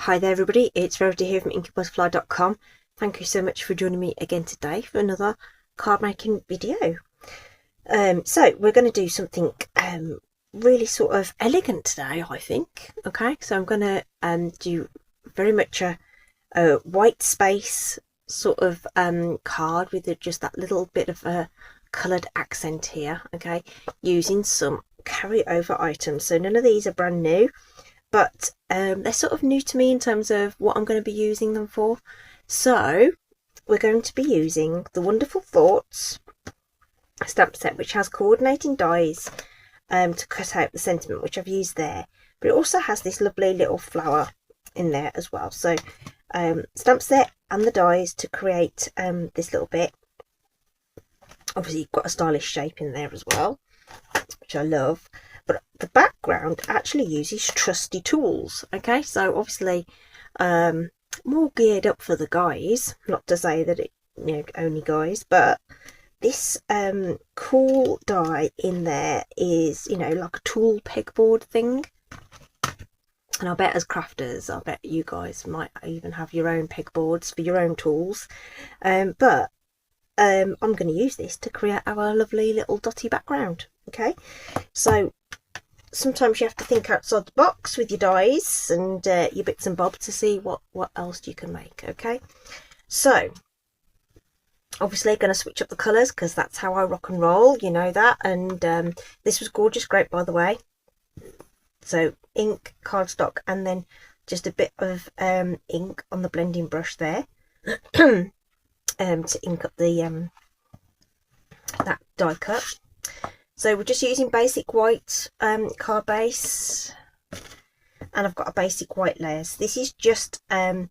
Hi there everybody, it's Verity here from Inkybutterfly.com. Thank you so much for joining me again today for another card making video. So we're going to do something really sort of elegant today, I think. Okay, so I'm going to do very much a white space sort of card with just that little bit of a coloured accent here, okay, using some carryover items. So none of these are brand new, but they're sort of new to me in terms of what I'm going to be using them for. So we're going to be using the Wonderful Thoughts stamp set, which has coordinating dies to cut out the sentiment, which I've used there, but it also has this lovely little flower in there as well. So stamp set and the dies to create this little bit. Obviously you've got a stylish shape in there as well, which I love. But the background actually uses trusty tools. Okay, so obviously more geared up for the guys, not to say that it, you know, only guys, but this cool die in there is, you know, like a tool pegboard thing. And I bet as crafters, I bet you guys might even have your own pegboards for your own tools. But I'm going to use this to create our lovely little dotty background. Okay, so sometimes you have to think outside the box with your dies and your bits and bobs to see what else you can make. Okay, so obviously going to switch up the colours because that's how I rock and roll, you know that. And this was gorgeous grape, by the way. So ink, cardstock, and then just a bit of ink on the blending brush there to ink up the that die cut. So we're just using basic white card base, and I've got a basic white layers. This is just a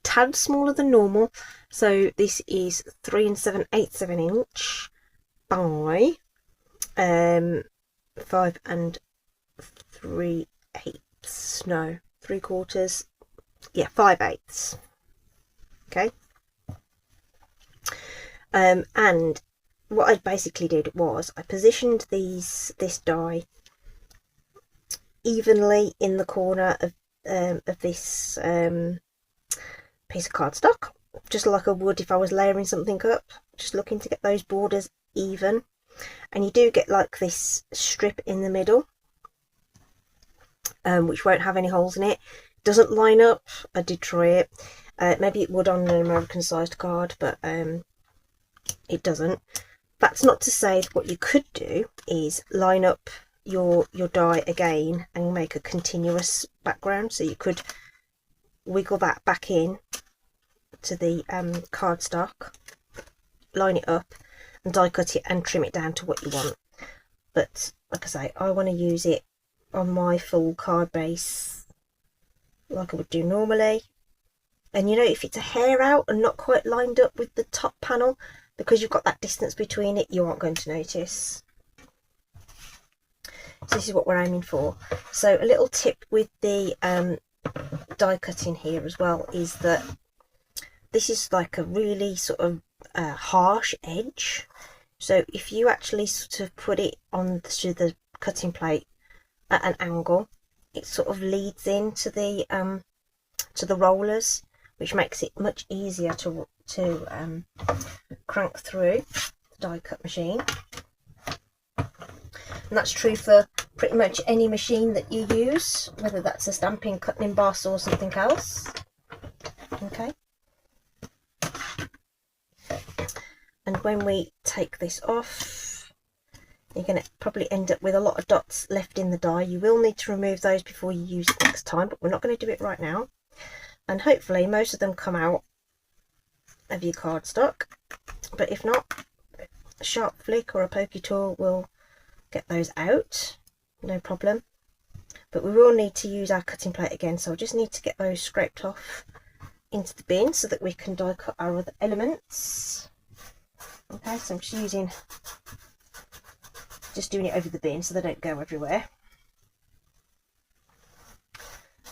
tad smaller than normal, so this is 3 7/8 inch by 5 3/8, no, 3/4, yeah, 5/8. Okay, and what I basically did was I positioned this die evenly in the corner of this piece of cardstock, just like I would if I was layering something up, just looking to get those borders even. And you do get like this strip in the middle, which won't have any holes in it. Doesn't line up. I did try it. Maybe it would on an American sized card, but it doesn't. That's not to say that what you could do is line up your die again and make a continuous background. So you could wiggle that back in to the cardstock, line it up and die cut it and trim it down to what you want. But like I say, I want to use it on my full card base like I would do normally. And you know, if it's a hair out and not quite lined up with the top panel, because you've got that distance between it, you aren't going to notice. So this is what we're aiming for. So a little tip with the die cutting here as well is that this is like a really sort of harsh edge. So if you actually sort of put it on the cutting plate at an angle, it sort of leads into the rollers, which makes it much easier to crank through the die cut machine. And that's true for pretty much any machine that you use, whether that's a stamping, cutting emboss or something else. Okay, and when we take this off, you're going to probably end up with a lot of dots left in the die. You will need to remove those before you use it next time, but we're not going to do it right now. And hopefully most of them come out of your cardstock, but if not, a sharp flick or a pokey tool will get those out, no problem. But we will need to use our cutting plate again, so I just need to get those scraped off into the bin so that we can die cut our other elements. Okay, so I'm just doing it over the bin so they don't go everywhere.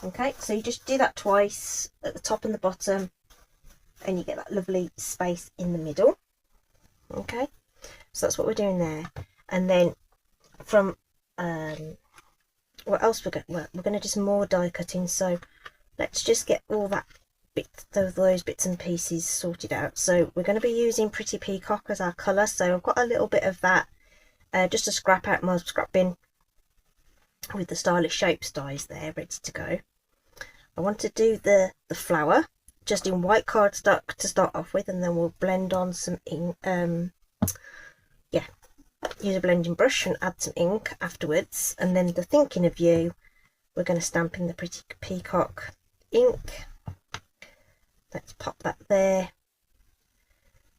Okay, so you just do that twice at the top and the bottom, and you get that lovely space in the middle. Okay, so that's what we're doing there. And then from what else we're going to do some more die cutting. So let's just get all that those bits and pieces sorted out. So we're going to be using Pretty Peacock as our colour. So I've got a little bit of that, just a scrap out my scrap bin with the Stylish Shapes dies there ready to go. I want to do the flower just in white cardstock to start off with, and then we'll blend on some ink. Yeah, use a blending brush and add some ink afterwards. And then the Thinking of You, we're going to stamp in the Pretty Peacock ink. Let's pop that there.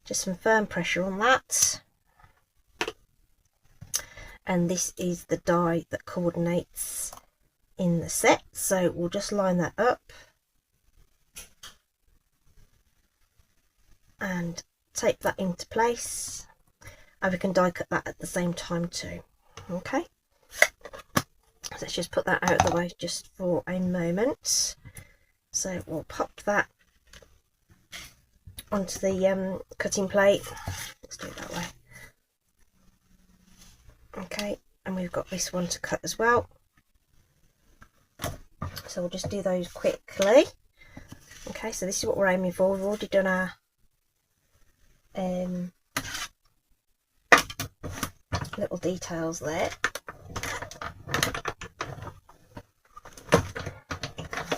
Just some firm pressure on that. And this is the die that coordinates in the set, so we'll just line that up and tape that into place, and we can die cut that at the same time too. Okay, so let's just put that out of the way just for a moment. So we'll pop that onto the cutting plate. Let's do it that way. Okay, and we've got this one to cut as well, so we'll just do those quickly. Okay, so this is what we're aiming for. We've already done our little details there.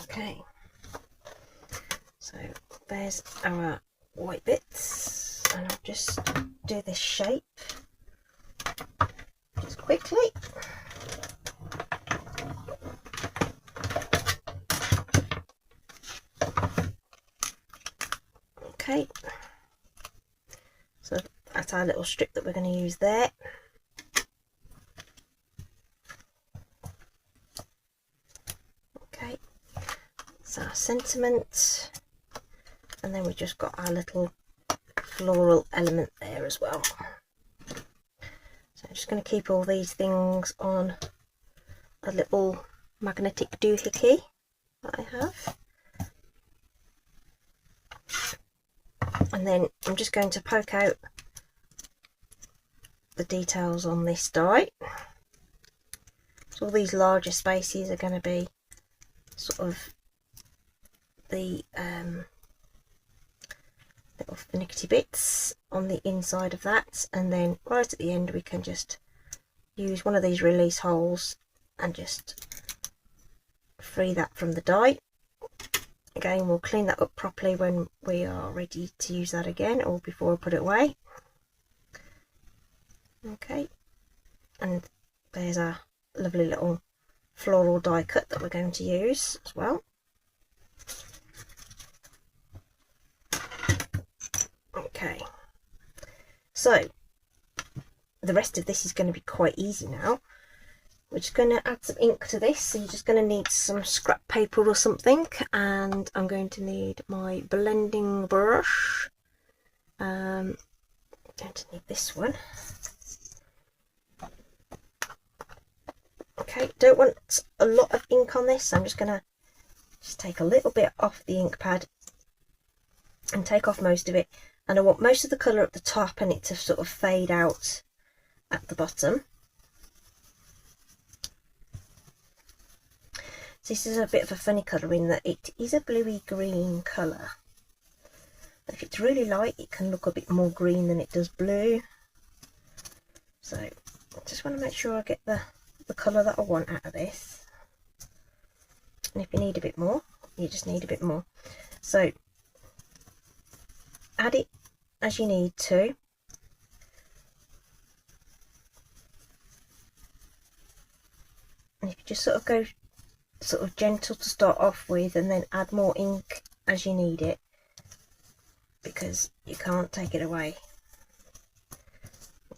Okay, so there's our white bits, and I'll just do this shape just quickly. Okay, so that's our little strip that we're going to use there. Okay, that's our sentiment, and then we've just got our little floral element there as well. So I'm just going to keep all these things on a little magnetic doohickey that I have. And then I'm just going to poke out the details on this die. So all these larger spaces are going to be sort of the little finicky bits on the inside of that, and then right at the end we can just use one of these release holes and just free that from the die. Again, we'll clean that up properly when we are ready to use that again, or before I put it away. Okay, and there's our lovely little floral die cut that we're going to use as well. Okay, so the rest of this is going to be quite easy now. We're just going to add some ink to this, so you're just going to need some scrap paper or something, and I'm going to need my blending brush. I'm going to need this one. Okay, don't want a lot of ink on this, so I'm just going to take a little bit off the ink pad and take off most of it, and I want most of the colour at the top and it to sort of fade out at the bottom. This is a bit of a funny colour in that it is a bluey green colour. If it's really light, it can look a bit more green than it does blue. So I just want to make sure I get the colour that I want out of this. And if you need a bit more, you just need a bit more. So add it as you need to. And if you just sort of go sort of gentle to start off with, and then add more ink as you need it, because you can't take it away.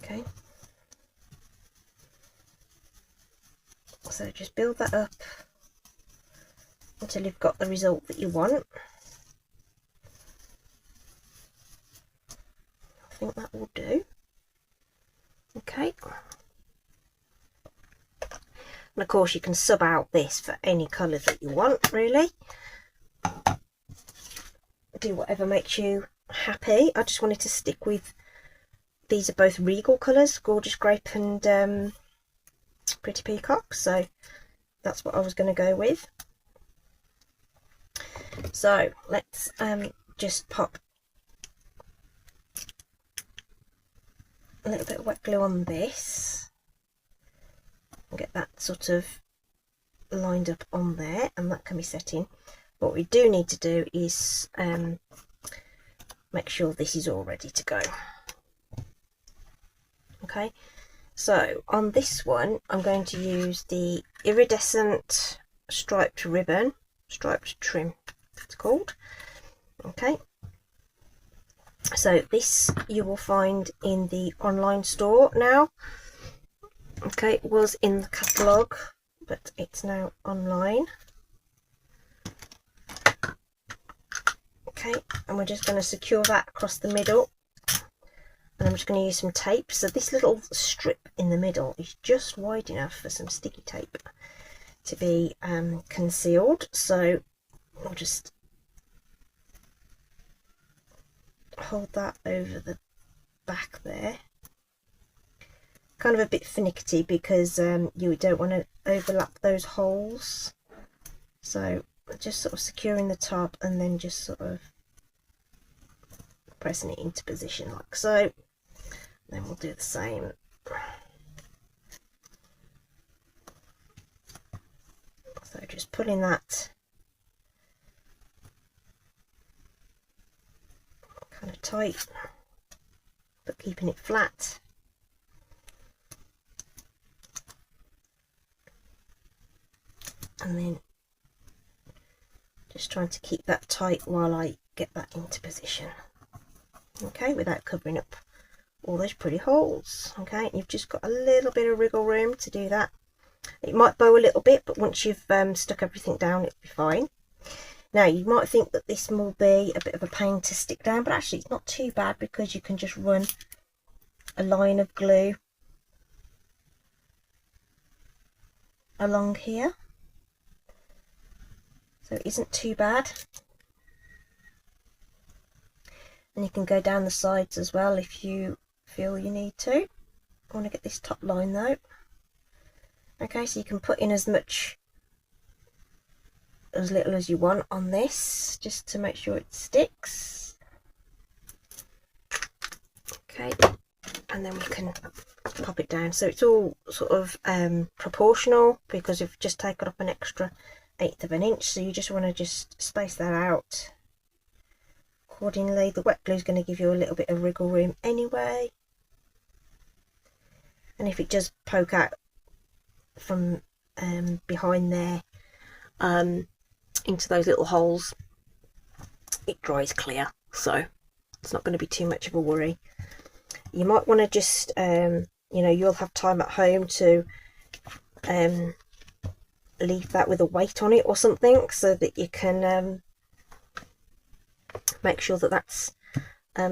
Okay, so just build that up until you've got the result that you want. I think that will do. Okay, and of course you can sub out this for any colour that you want, really. Do whatever makes you happy. I just wanted to stick with, these are both Regal colours, Gorgeous Grape and Pretty Peacock, so that's what I was going to go with. So let's just pop a little bit of wet glue on this and get that sort of lined up on there, and that can be set in. What we do need to do is make sure this is all ready to go. Okay, so on this one I'm going to use the iridescent striped ribbon, striped trim it's called. Okay, so this you will find in the online store now. Okay, it was in the catalogue, but it's now online. Okay, and we're just going to secure that across the middle, and I'm just going to use some tape. So this little strip in the middle is just wide enough for some sticky tape to be concealed. So I'll just hold that over the back there. Kind of a bit finicky because you don't want to overlap those holes, so just sort of securing the top and then just sort of pressing it into position like so. Then we'll do the same. So just pulling that kind of tight but keeping it flat. And then just trying to keep that tight while I get that into position. Okay, without covering up all those pretty holes. Okay, you've just got a little bit of wriggle room to do that. It might bow a little bit, but once you've stuck everything down, it'll be fine. Now you might think that this will be a bit of a pain to stick down, but actually it's not too bad because you can just run a line of glue along here. So it isn't too bad. And you can go down the sides as well if you feel you need to. I want to get this top line though. Okay, so you can put in as little as you want on this, just to make sure it sticks. Okay, and then we can pop it down. So it's all sort of proportional because you've just taken up an extra 1/8 of an inch, so you just want to just space that out accordingly. The wet glue is going to give you a little bit of wriggle room anyway, and if it does poke out from behind there into those little holes, it dries clear, so it's not going to be too much of a worry. You might want to just you know, you'll have time at home to leave that with a weight on it or something, so that you can make sure that that's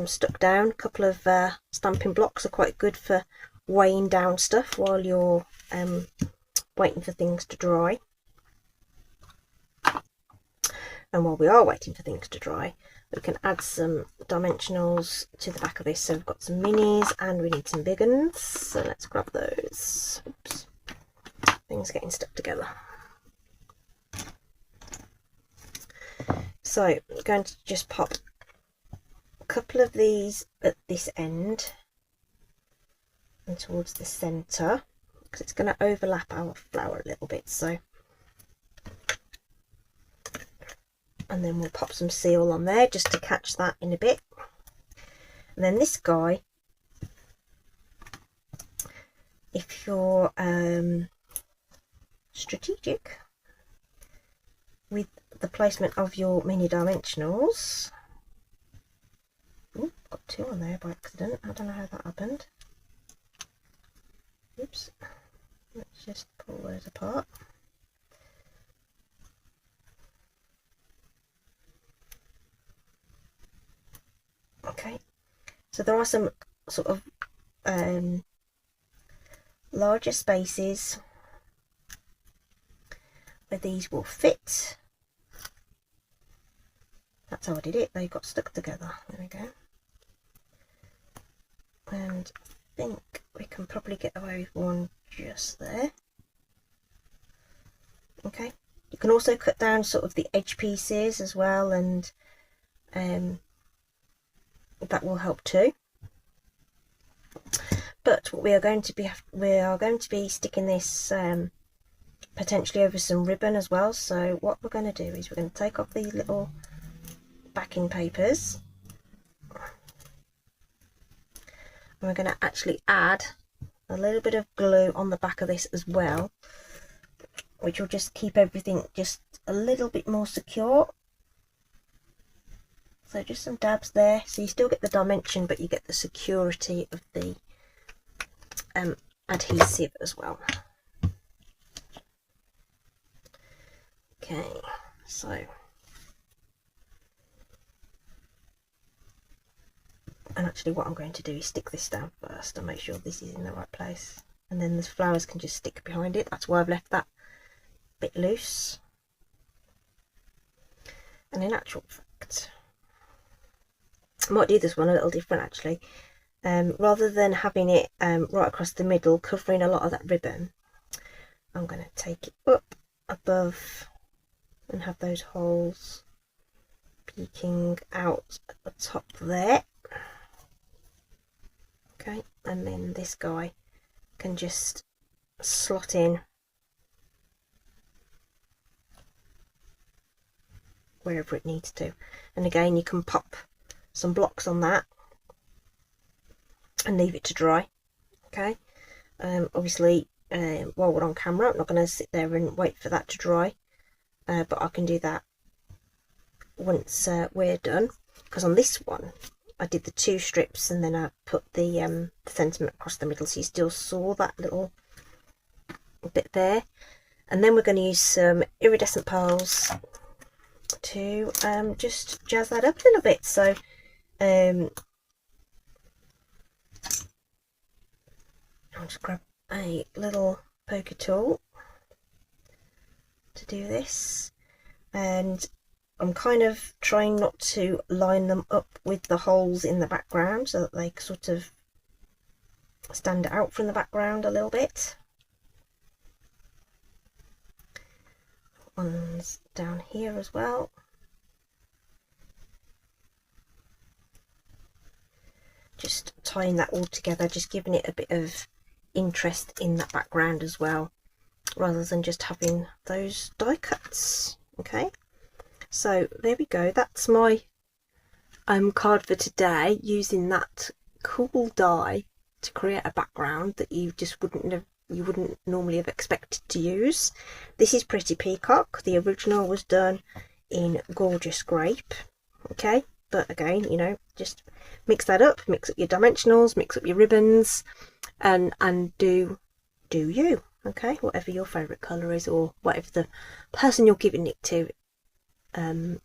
stuck down. A couple of stamping blocks are quite good for weighing down stuff while you're waiting for things to dry. And while we are waiting for things to dry, we can add some dimensionals to the back of this. So we've got some minis and we need some big ones, so let's grab those. Oops, things getting stuck together. So I'm going to just pop a couple of these at this end and towards the centre, because it's going to overlap our flower a little bit. So, and then we'll pop some seal on there just to catch that in a bit. And then this guy, if you're strategic with the placement of your mini dimensionals. Ooh, got 2 on there by accident. I don't know how that happened. Oops. Let's just pull those apart. Okay, so there are some sort of larger spaces where these will fit. That's how I did it. They got stuck together. There we go. And I think we can probably get away with one just there. Okay, You can also cut down sort of the edge pieces as well, and that will help too. But what we are going to be sticking this potentially over some ribbon as well. So what we're going to do is we're going to take off these little backing papers, and we're going to actually add a little bit of glue on the back of this as well, which will just keep everything just a little bit more secure. So just some dabs there, so you still get the dimension, but you get the security of the adhesive as well. Okay, so and actually what I'm going to do is stick this down first and make sure this is in the right place, and then the flowers can just stick behind it. That's why I've left that bit loose. And in actual fact, I might do this one a little different actually. Rather than having it right across the middle covering a lot of that ribbon, I'm going to take it up above and have those holes peeking out at the top there. Okay, and then this guy can just slot in wherever it needs to. And again, you can pop some blocks on that and leave it to dry. Okay, obviously while we're on camera, I'm not going to sit there and wait for that to dry, but I can do that once we're done, because on this one I did the 2 strips and then I put the sentiment across the middle, so you still saw that little bit there. And then we're going to use some iridescent pearls to just jazz that up a little bit. So I'll just grab a little poker tool to do this, and I'm kind of trying not to line them up with the holes in the background so that they sort of stand out from the background a little bit. One's down here as well. Just tying that all together, just giving it a bit of interest in that background as well, rather than just having those die cuts. Okay, so there we go. That's my card for today, using that cool die to create a background that you just wouldn't normally have expected to use. This is Pretty Peacock. The original was done in Gorgeous Grape. Okay, but again, you know, just mix that up, mix up your dimensionals, mix up your ribbons, and do you. Okay, whatever your favourite colour is, or whatever the person you're giving it to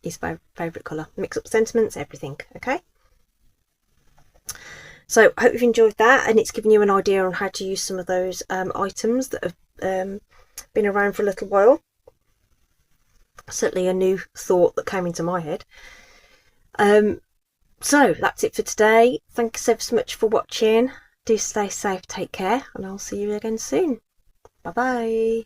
is favourite colour. Mix up sentiments, everything. Okay, so I hope you've enjoyed that, and it's given you an idea on how to use some of those items that have been around for a little while. Certainly a new thought that came into my head. So that's it for today. Thanks ever so much for watching. Do stay safe, take care, and I'll see you again soon. Bye bye.